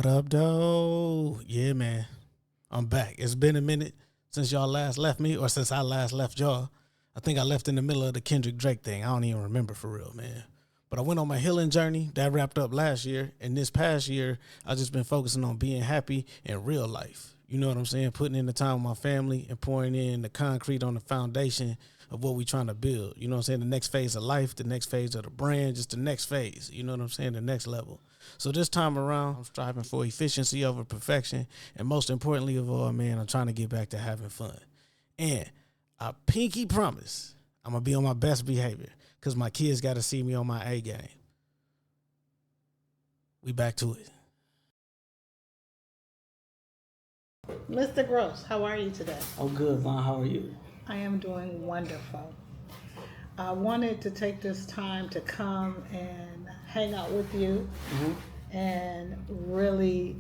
What up, though? Yeah, man. I'm back. It's been a minute since y'all last left me, or since I last left y'all. I think I left in the middle of the Kendrick Drake thing. I don't even remember for real, man. But I went on my healing journey. That wrapped up last year. And this past year, I just been focusing on being happy in real life. You know what I'm saying? Putting in the time with my family and pouring in the concrete on the foundation of what we trying to build. You know what I'm saying? The next phase of life, the next phase of the brand, just the next phase. You know what I'm saying? The next level. So this time around, I'm striving for efficiency over perfection. And most importantly of all, man, I'm trying to get back to having fun. And I pinky promise I'm going to be on my best behavior because my kids got to see me on my A game. We back to it. Mr. Gross, how are you today? Oh, good, Vaughn. How are you? I am doing wonderful. I wanted to take this time to come and hang out with you and really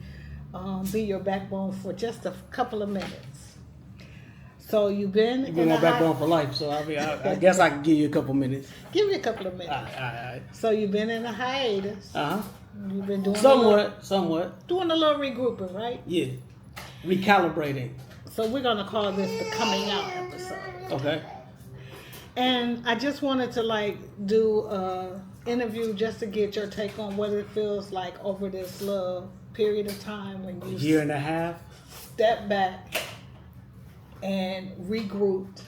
be your backbone for just a couple of minutes. So you've been You're my backbone for life, so I guess I can give you a couple minutes. Give me a couple of minutes. All right. So you've been in a hiatus. You've been doing Somewhat. doing a little regrouping, right? Yeah. Recalibrating. So we're gonna call this the coming out episode. Okay. And I just wanted to do a interview just to get your take on what it feels like over this little period of time when you Year and a half. step back and regrouped,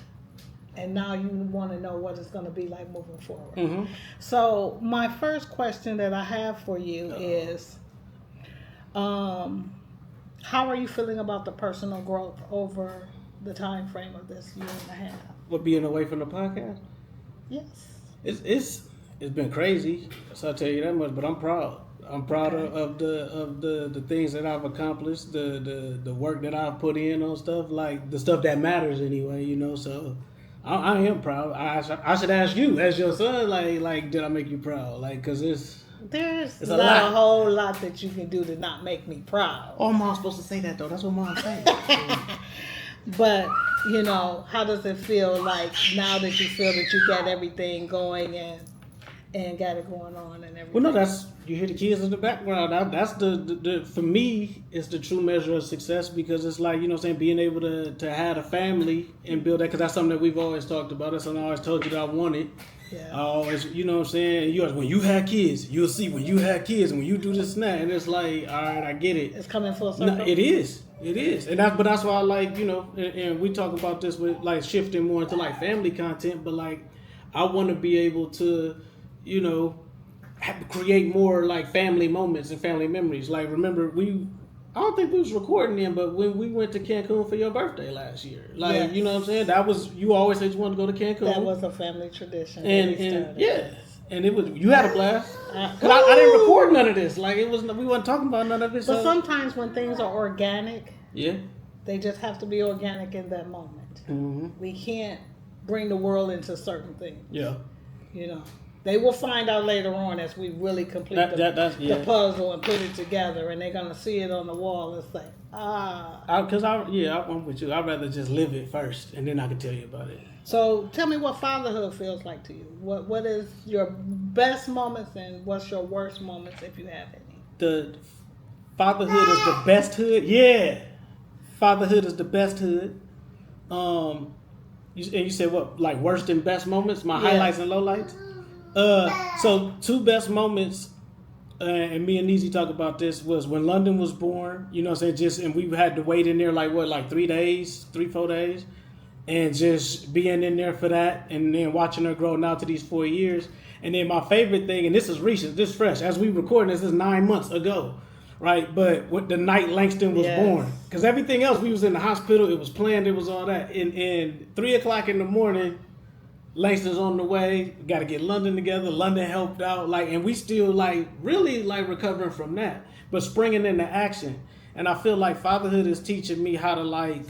and now you want to know what it's going to be like moving forward. Mm-hmm. So my first question that I have for you is, how are you feeling about the personal growth over the time frame of this year and a half? What, being away from the podcast? Yes. It's been crazy, so I'll tell you that much. But I'm proud. I'm proud of the things that I've accomplished, the work that I've put in on stuff, like the stuff that matters anyway. You know, so I am proud. I should ask you, as your son, like did I make you proud? Like, cause There's it's not a whole lot that you can do to not make me proud. Oh, Mom's supposed to say that though. That's what Mom's saying. But, how does it feel like now that you feel that you got everything going and got it going on and everything? Well, no, you hear the kids in the background. That's the for me, it's the true measure of success, because it's like, being able to have a family and build that, because that's something that we've always talked about. That's something I always told you that I wanted. Yeah. I always, when you have kids, you'll see when you have kids and when you do this and that, and it's like, all right, I get it. It's coming full circle. No, it is, and that's why I like, and we talk about this with like shifting more into like family content, but like I want to be able to, create more like family moments and family memories. Like, remember I don't think we was recording then, but when we went to Cancun for your birthday last year, like, yes. You know what I'm saying? That was, you always said you wanted to go to Cancun. That was a family tradition. And it was, you had a blast. Cause I didn't record none of this. Like, we wasn't talking about none of this. But sometimes when things are organic, yeah, they just have to be organic in that moment. Mm-hmm. We can't bring the world into certain things. Yeah. They will find out later on as we really complete the puzzle and put it together, and they're going to see it on the wall and say, Because I'm with you. I'd rather just live it first, and then I can tell you about it. So tell me what fatherhood feels like to you. What is your best moments and what's your worst moments, if you have any? The fatherhood is the best hood. Yeah. Fatherhood is the best hood. You said what, like worst and best moments? My highlights and lowlights? So two best moments, and me and Neezy talk about this, was when London was born, and we had to wait in there like 4 days, and just being in there for that, and then watching her grow now to these 4 years. And then my favorite thing, and this is recent, this is fresh, as we recording this is 9 months ago, right? But the night Langston was born, because everything else, we was in the hospital, it was planned, it was all that, and 3 o'clock in the morning, Langston's on the way. Got to get London together. London helped out, and we still really recovering from that, but springing into action. And I feel like fatherhood is teaching me how to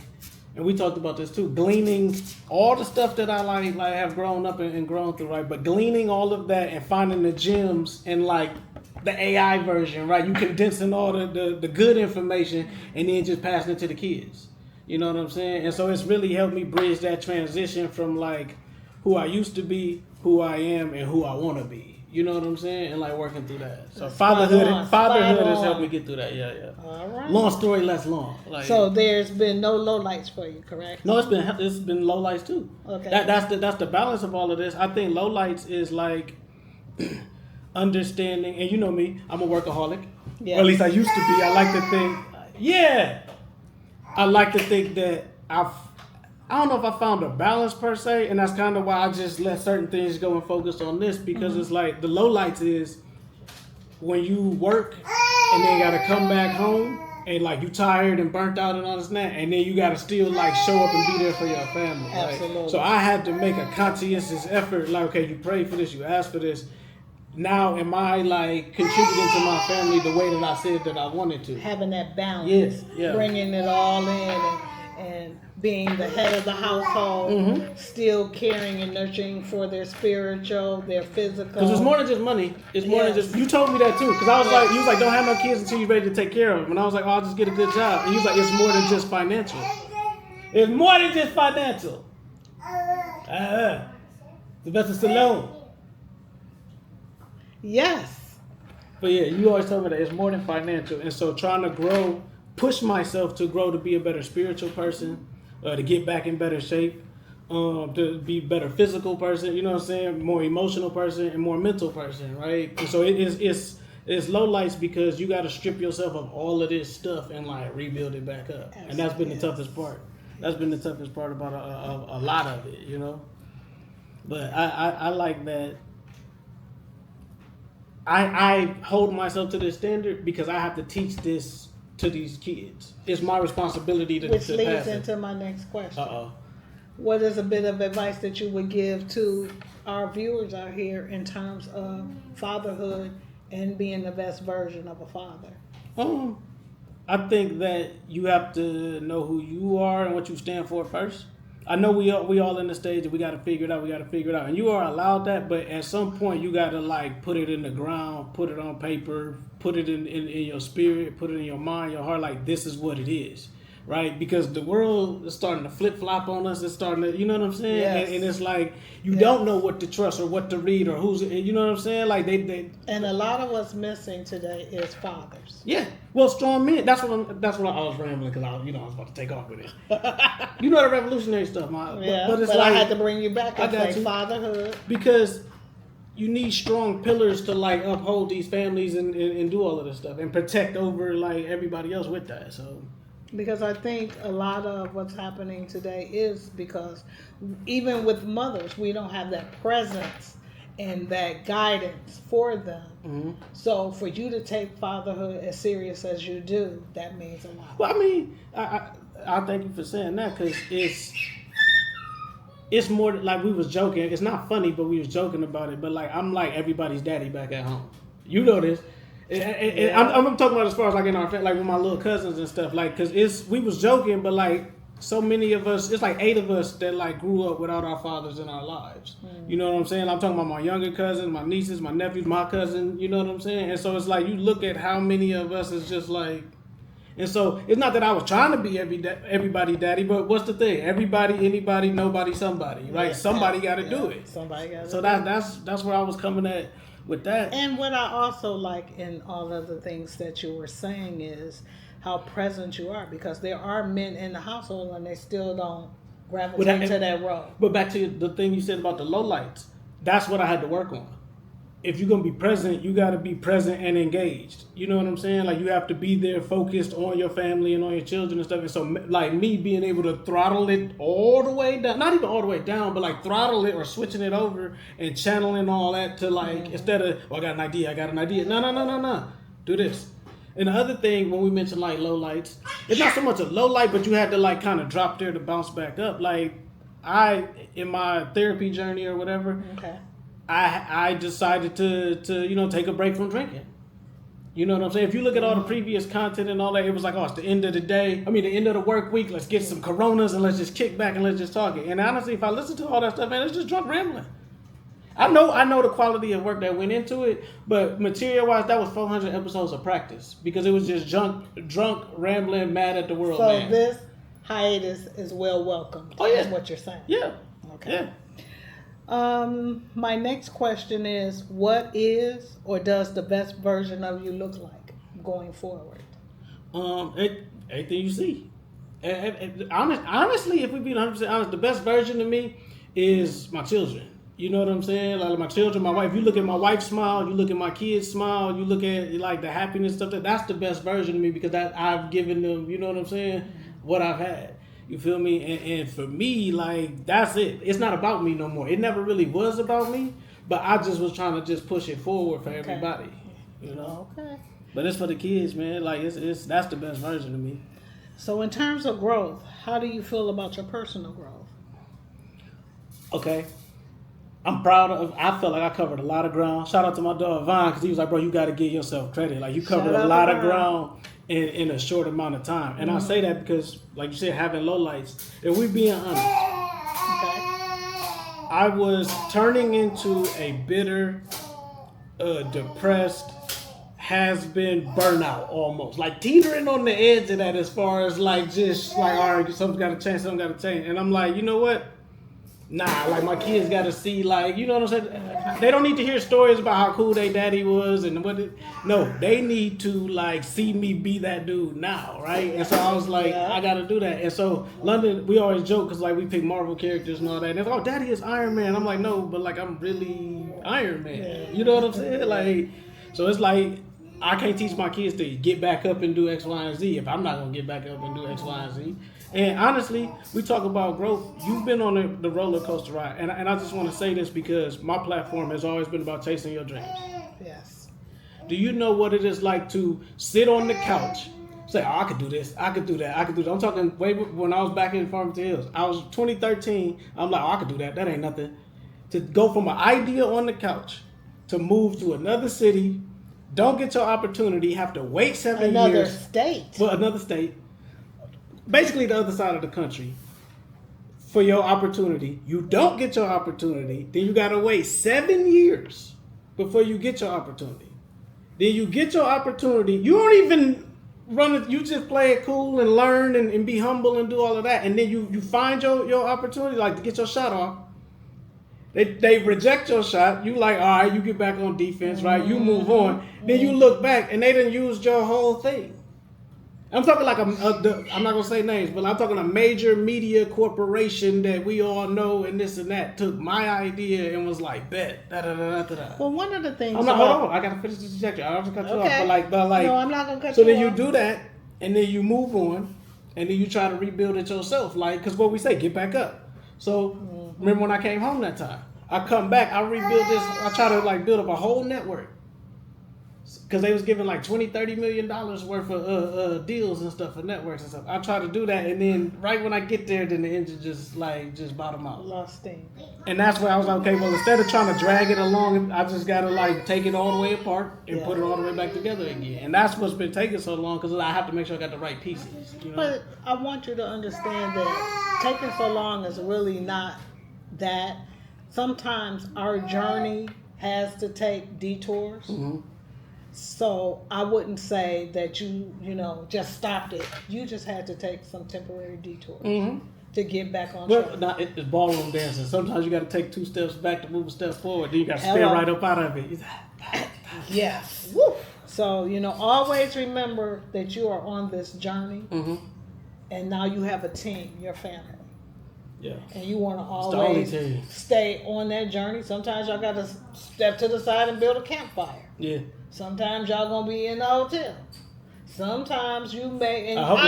and we talked about this too, gleaning all the stuff that I have grown up and grown through, right? But gleaning all of that and finding the gems in the AI version, right? You condensing all the good information and then just passing it to the kids. You know what I'm saying? And so it's really helped me bridge that transition from who I used to be, who I am, and who I want to be. You know what I'm saying? And like working through that. So That's fatherhood spot has on. helped me get through that. Yeah. All right. Long story less long. Like, So there's been no lowlights for you, correct? no, it's been lowlights too. Okay. That's the balance of all of this. I think lowlights is like understanding, and you know me, I'm a workaholic. Yeah. Or at least I used to be. I like to think, I like to think that I don't know if I found a balance per se, and that's kind of why I just let certain things go and focus on this, because it's like the lowlights is when you work and then gotta come back home and like you tired and burnt out and all this and that, and then you gotta still like show up and be there for your family. Absolutely. Like, so I had to make a conscientious effort. Like, okay, you prayed for this, you asked for this. Now am I like contributing to my family the way that I said that I wanted to? Having that balance, Yes, yeah. bringing it all in, and being the head of the household, still caring and nurturing for their spiritual, their physical. Because it's more than just money. It's more than just. You told me that too. Because I was like, you was like, don't have no kids until you're ready to take care of them. And I was like, oh, I'll just get a good job. And you was like, it's more than just financial. It's more than just financial. The best is alone. Yes. But yeah, you always tell me that it's more than financial. And so trying to grow, push myself to grow to be a better spiritual person, to get back in better shape, to be a better physical person, you know what I'm saying? More emotional person and more mental person, right? And so it's low lights because you got to strip yourself of all of this stuff and like rebuild it back up. Absolutely. And that's been the toughest part. That's been the toughest part about a lot of it, you know? But I like that. I hold myself to this standard because I have to teach this to these kids. It's my responsibility to Which to leads pass it. into my next question. Uh-oh. What is a bit of advice that you would give to our viewers out here in terms of fatherhood and being the best version of a father? I think that you have to know who you are and what you stand for first. I know we all in the stage that we got to figure it out. And you are allowed that, but at some point you got to like put it in the ground, put it on paper, put it in your spirit, put it in your mind, your heart, like this is what it is. Right? Because the world is starting to flip-flop on us. It's starting to, you know what I'm saying? Yes. And it's like, you don't know what to trust or what to read or who's, you know what I'm saying? Like they And a lot of what's missing today is fathers. Yeah. Well, strong men. That's what I was rambling because I was about to take off with it. You know the revolutionary stuff, but it's but like, I had to bring you back and say you. fatherhood. Because you need strong pillars to like uphold these families and do all of this stuff and protect over like everybody else with that. So Because I think a lot of what's happening today is because even with mothers, we don't have that presence and that guidance for them. Mm-hmm. So for you to take fatherhood as serious as you do, that means a lot. Well, I mean, I thank you for saying that because it's more like we was joking. It's not funny, but we was joking about it. But like I'm like everybody's daddy back at home. You know this. And I'm talking about as far as like in our family, like with my little cousins and stuff, like because we was joking, but like so many of us, it's like 8 of us that like grew up without our fathers in our lives. You know what I'm saying? I'm talking about my younger cousins, my nieces, my nephews, my cousin. You know what I'm saying? And so it's like you look at how many of us is just like, and so it's not that I was trying to be everybody daddy, but what's the thing? Everybody, anybody, nobody, somebody, right? Somebody got to do it. Somebody got to. So that's where I was coming at. With that. And what I also like in all of the things that you were saying is how present you are, because there are men in the household and they still don't gravitate to that role. But back to the thing you said about the lowlights, that's what I had to work on. If you're going to be present, you got to be present and engaged. You know what I'm saying? Like you have to be there focused on your family and on your children and stuff. And so like me being able to throttle it all the way down, not even all the way down, but like throttle it or switching it over and channeling all that to like, instead of, I got an idea. No. Do this. And the other thing, when we mention like low lights, it's not so much a low light, but you had to like kind of drop there to bounce back up. Like in my therapy journey or whatever, I decided to take a break from drinking. You know what I'm saying? If you look at all the previous content and all that, it was like, oh, it's the end of the day. I mean, the end of the work week. Let's get some Coronas and let's just kick back and let's just talk it. And honestly, if I listen to all that stuff, man, it's just drunk rambling. I know the quality of work that went into it, but material-wise, that was 400 episodes of practice because it was just drunk rambling, mad at the world. So man. This hiatus is well welcomed. Oh yeah, is what you're saying. Yeah. Okay. Yeah. My next question is, what is or does the best version of you look like going forward? Everything you see. Honestly, if we be 100% honest, the best version of me is my children. You know what I'm saying? Like my children, my wife. You look at my wife's smile, you look at my kids' smile, you look at like the happiness stuff. That's the best version of me because I've given them. You know what I'm saying? What I've had. You feel me? And for me, like that's it. It's not about me no more. It never really was about me, but I just was trying to just push it forward for everybody. You know? Okay. But it's for the kids, man. Like it's that's the best version of me. So in terms of growth, how do you feel about your personal growth? Okay. I'm proud of. I felt like I covered a lot of ground. Shout out to my dog Vaughn because he was like, "Bro, you got to give yourself credit. Like you covered a lot of ground in a short amount of time." And I say that because, like you said, having lowlights. If we being honest, I was turning into a bitter, depressed, has been burnout almost, like teetering on the edge of that. As far as like just like, all right, something's got to change. Something got to change. And I'm like, you know what? Nah, like my kids got to see, like, you know what I'm saying? They don't need to hear stories about how cool their daddy was and no, they need to like see me be that dude now, right? And so I was like, I got to do that. And so London, we always joke because like we pick Marvel characters and all that. And it's like, oh, daddy is Iron Man. I'm like, no, but like I'm really Iron Man. You know what I'm saying? Like, so it's like I can't teach my kids to get back up and do X, Y, and Z if I'm not gonna get back up and do X, Y, and Z. And honestly, we talk about growth. You've been on the roller coaster ride, and I just want to say this because my platform has always been about chasing your dreams. Yes. Do you know what it is like to sit on the couch, say, "Oh, I could do this, I could do that, I could do that." I'm talking way when I was back in Farmington Hills. I was 2013. I'm like, "Oh, I could do that. That ain't nothing." To go from an idea on the couch to move to another city, don't get your opportunity, have to wait 7 years. Another state. Well, another state. Basically the other side of the country for your opportunity. You don't get your opportunity, then you gotta wait 7 years before you get your opportunity. Then you get your opportunity. You don't even run it, you just play it cool and learn and be humble and do all of that. And then you find your opportunity, like to get your shot off. They reject your shot. You like, all right, you get back on defense, right? You move on. Then you look back and they done used your whole thing. I'm talking like I'm not gonna say names, but I'm talking a major media corporation that we all know and this and that took my idea and was like, bet, da da da da da. Well, one of the things. I'm not. Hold on, I gotta finish this trajectory. I don't have to cut you off, but like. No, I'm not gonna cut you you off. So then you do that, and then you move on, and then you try to rebuild it yourself, like, cause what we say, get back up. So remember when I came home that time, I come back, I rebuild this. I try to like build up a whole network. Because they was giving like $20-30 million worth of deals and stuff for networks and stuff. I try to do that, and then right when I get there, then the engine just bottom out. Lost steam. And that's where I was like, okay, well, instead of trying to drag it along, I just got to like take it all the way apart and put it all the way back together again. And that's what's been taking so long because I have to make sure I got the right pieces. You know? But I want you to understand that taking so long is really not that. Sometimes our journey has to take detours. Mm-hmm. So I wouldn't say that you just stopped it. You just had to take some temporary detours to get back on track. Well, it's ballroom dancing. Sometimes you got to take 2 steps back to move a step forward. Then you got to spin right up out of it. Yes. Woo. So, always remember that you are on this journey, and now you have a team, your family. Yeah. And you want to always stay on that journey. Sometimes y'all got to step to the side and build a campfire. Yeah. Sometimes y'all gonna be in the hotel. Sometimes you may. And hold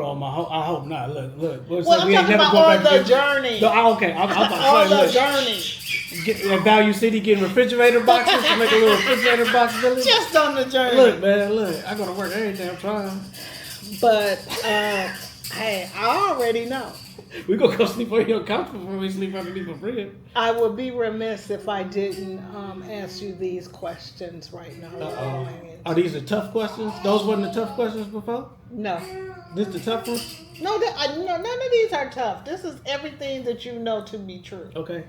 on, I hope not. Look. Well, I'm talking about on the journey. Okay, I'm on the journey. At Value City, getting refrigerator boxes to make a little refrigerator box village. Just on the journey. Look, man, I gotta work every damn time. But hey, I already know. We gonna go sleep on your couch before we sleep underneath a bridge. I would be remiss if I didn't ask you these questions right now. Are these the tough questions? Those weren't the tough questions before? No. This the tough ones? No, none of these are tough. This is everything that you know to be true. Okay.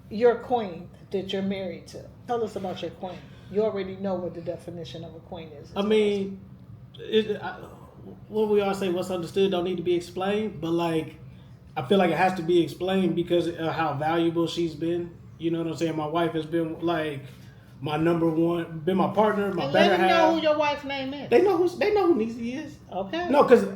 Your queen that you're married to. Tell us about your queen. You already know what the definition of a queen is. I mean, what we all say, what's understood don't need to be explained, but like, I feel like it has to be explained because of how valuable she's been. You know what I'm saying? My wife has been like my number one, been my partner, my and better let them half. know who your wife's name is. They know who Niecy is. Okay. No, because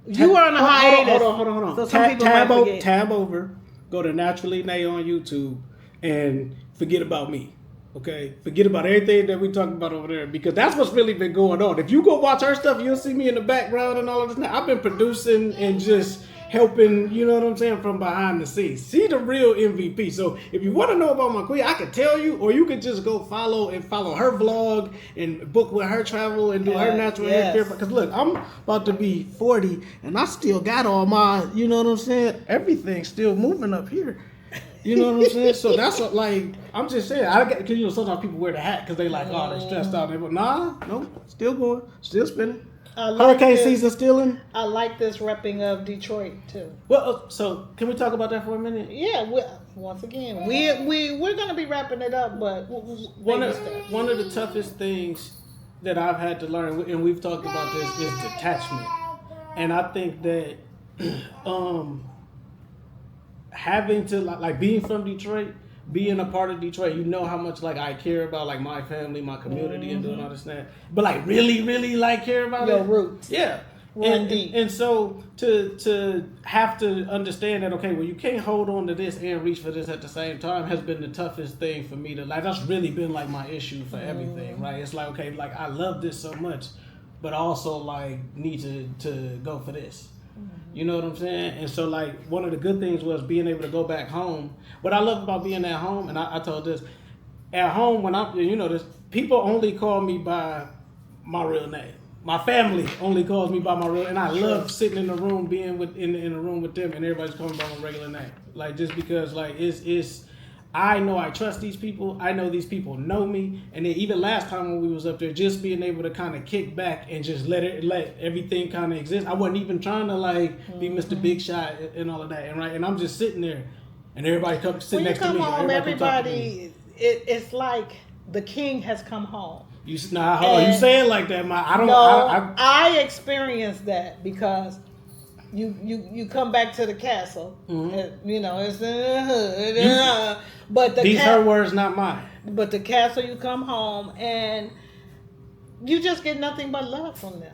you are on a hiatus. Hold on. So some people might forget. Tab over. Go to Naturally Nay on YouTube and forget about me. Okay, forget about everything that we talked about over there because that's what's really been going on. If you go watch her stuff, you'll see me in the background and all of this. Now, I've been producing and just helping, you know what I'm saying, from behind the scenes. See the real MVP. So if you want to know about my queen, I could tell you, or you could just go follow her vlog and book with her travel and do her natural hair care. Because look, I'm about to be 40 and I still got all my, you know what I'm saying, everything's still moving up here. You know what I'm saying? So that's what, like, I'm just saying, because sometimes people wear the hat because they like, oh, they're stressed out. No, still going, still spinning. Hurricane season still in. I like this repping of Detroit too. Well, so can we talk about that for a minute? Yeah. Once again, we're gonna be wrapping it up, but one of the toughest things that I've had to learn, and we've talked about this, is detachment. And I think that having to like being from Detroit, being a part of Detroit, you know how much like I care about like my family, my community, and doing all this and that. But like really like care about your roots. Yeah. And so to have to understand that, okay, well, you can't hold on to this and reach for this at the same time has been the toughest thing for me to, like, that's really been like my issue for everything, right? It's like, okay, like I love this so much, but also like need to go for this. You know what I'm saying? And so like one of the good things was being able to go back home. What I love about being at home, and I told this, at home when I'm, you know this, people only call me by my real name. My family only calls me by my real, and I love sitting in the room, being in the room with them, and everybody's calling me by my regular name. Like, just because like it's I know I trust these people. I know these people know me. And then even last time when we was up there, just being able to kind of kick back and just let everything kind of exist. I wasn't even trying to like be Mr. Big Shot and all of that. And I'm just sitting there, and everybody comes sitting next to me. When you come home, everybody, it's like the king has come home. You saying like that? I experienced that because you come back to the castle, and, you know, it's in the hood. But these her words, not mine. But the castle, you come home and you just get nothing but love from them.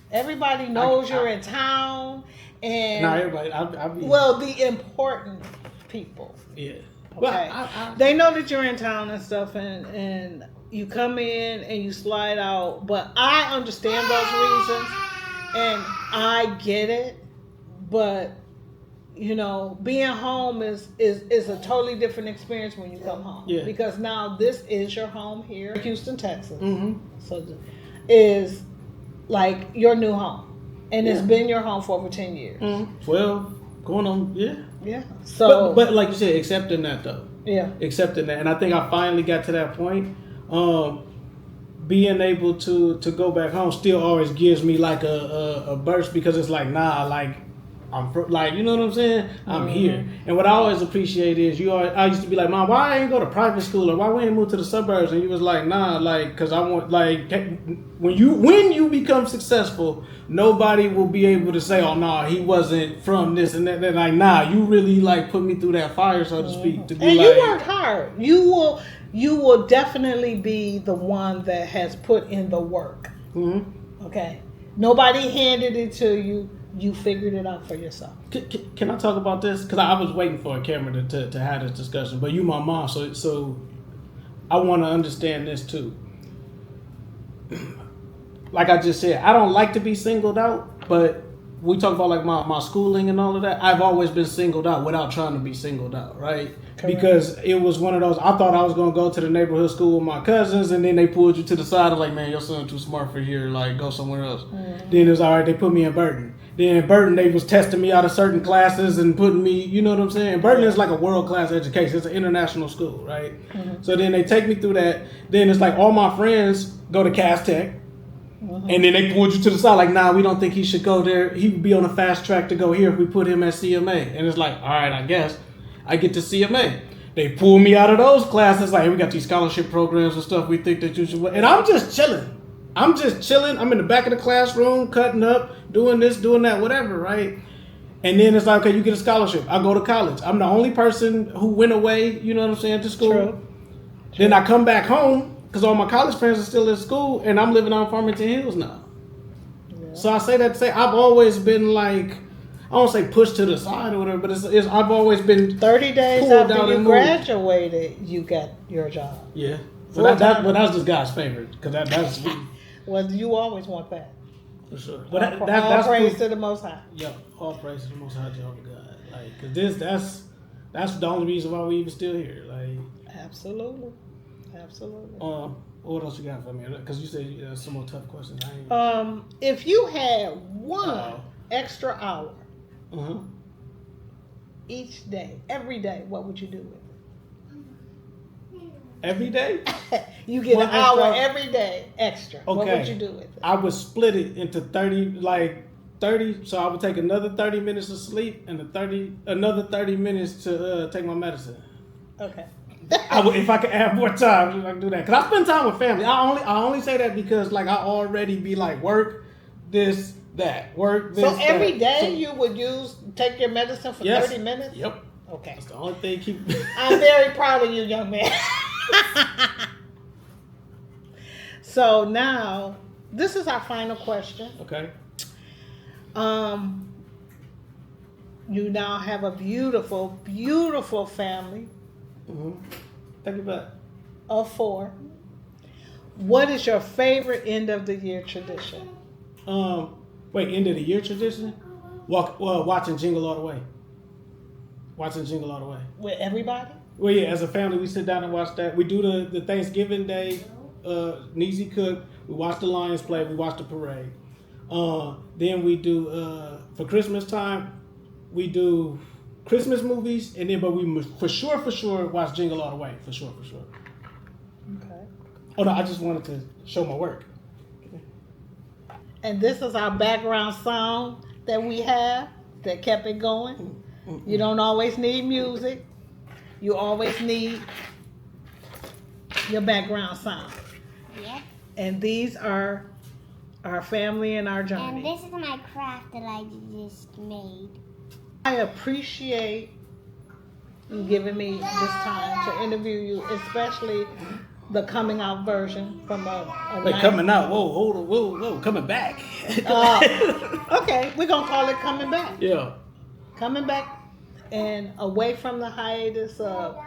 Everybody knows you're in town, and not everybody. Well, the important people. Yeah. Okay. Well, they know that you're in town and stuff, and you come in and you slide out. But I understand those reasons, and I get it. But, you know, being home is a totally different experience when you come home. Yeah. Because now this is your home here, Houston, Texas. Mm-hmm. So is like your new home. And it's been your home for over 10 years. Mm-hmm. 12, going on, Yeah. So, but like you said, accepting that though. Yeah. Accepting that. And I think I finally got to that point. Being able to go back home still always gives me like a burst, because it's like, nah, like, like, you know what I'm saying? I'm here. And what I always appreciate is I used to be like, Mom, why I ain't go to private school, or why we ain't move to the suburbs? And you was like, nah, like, cause I want, like, when you become successful, nobody will be able to say, oh, nah, he wasn't from this and that. They're like, nah, you really like put me through that fire, so to speak. To be and like, you worked hard. You will definitely be the one that has put in the work. Mm-hmm. Okay. Nobody handed it to you. You figured it out for yourself. Can I talk about this? Because I was waiting for a camera to have this discussion. But you my mom, so I want to understand this too. Like I just said, I don't like to be singled out, but we talk about like my schooling and all of that. I've always been singled out without trying to be singled out, right? Correct. Because it was one of those, I thought I was going to go to the neighborhood school with my cousins, and then they pulled you to the side of like, man, your son too smart for here, like go somewhere else. Mm-hmm. Then it was all right, they put me in Burton. Then in Burton, they was testing me out of certain classes and putting me, you know what I'm saying? Burton is like a world-class education. It's an international school, right? Mm-hmm. So then they take me through that. Then it's like all my friends go to Cass Tech. Mm-hmm. And then they pulled you to the side like, nah, we don't think he should go there. He would be on a fast track to go here if we put him at CMA. And it's like, all right, I guess I get to CMA. They pull me out of those classes like, hey, we got these scholarship programs and stuff we think that you should. And I'm just chilling. I'm in the back of the classroom, cutting up, doing this, doing that, whatever, right? And then it's like, okay, you get a scholarship. I go to college. I'm the only person who went away, you know what I'm saying, to school. True. Then I come back home because all my college friends are still in school, and I'm living on Farmington Hills now. Yeah. So I say that to say I've always been like, I don't say pushed to the side or whatever, but it's I've always been 30 days after you graduated, you got your job. Yeah. Well, that was just God's favorite because that's. Well, you always want that. For sure. But that's praise to the Most High. Yeah, all praise to the Most High Jehovah God. Like, cause that's the only reason why we even still here. Like, absolutely. What else you got for me? Because you said some more tough questions. If you had one extra hour each day, every day, what would you do with it? Every day? You get an hour every day extra. Okay. What would you do with it? I would split it into 30, so I would take another 30 minutes of sleep and another 30 minutes to take my medicine. Okay. If I could add more time, I could do that. Because I spend time with family. I only say that because like I already be like work, this, that, work, this, so every that. day you would take your medicine for 30 minutes? Yep. Okay. That's the only thing keep. I'm very proud of you, young man. So now, this is our final question. Okay. You now have a beautiful, beautiful family. Mm-hmm. Thank you, back. Of 4. What is your favorite end of the year tradition? End of the year tradition? Watching Jingle All the Way. Watching Jingle All the Way. With everybody? Well, yeah, as a family, we sit down and watch that. We do the Thanksgiving Day, Neezy cook. We watch the Lions play. We watch the parade. Then we do, for Christmas time, we do Christmas movies. And then, but we for sure watch Jingle All the Way. For sure. Okay. Oh, no, I just wanted to show my work. And this is our background song that we have that kept it going. Mm-hmm. You don't always need music. You always need your background sound. Yep. And these are our family and our journey. And this is my craft that I just made. I appreciate you giving me this time to interview you, especially the coming out version from coming out. Whoa, coming back. Okay, we're going to call it coming back. Yeah. Coming back. And away from the hiatus of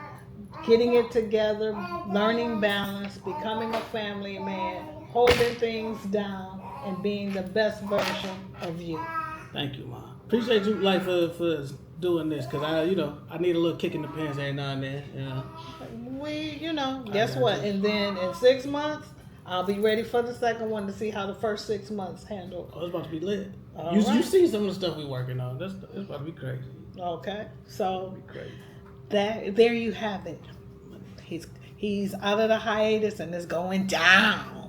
getting it together, learning balance, becoming a family man, holding things down, and being the best version of you. Thank you, Mom. Appreciate you, like, for doing this, because I need a little kick in the pants every now and then. Guess what? And then in 6 months, I'll be ready for the second one to see how the first 6 months handle. Oh, it's about to be lit. You see some of the stuff we working on. It's about to be crazy. Okay, so there you have it. He's out of the hiatus and it's going down.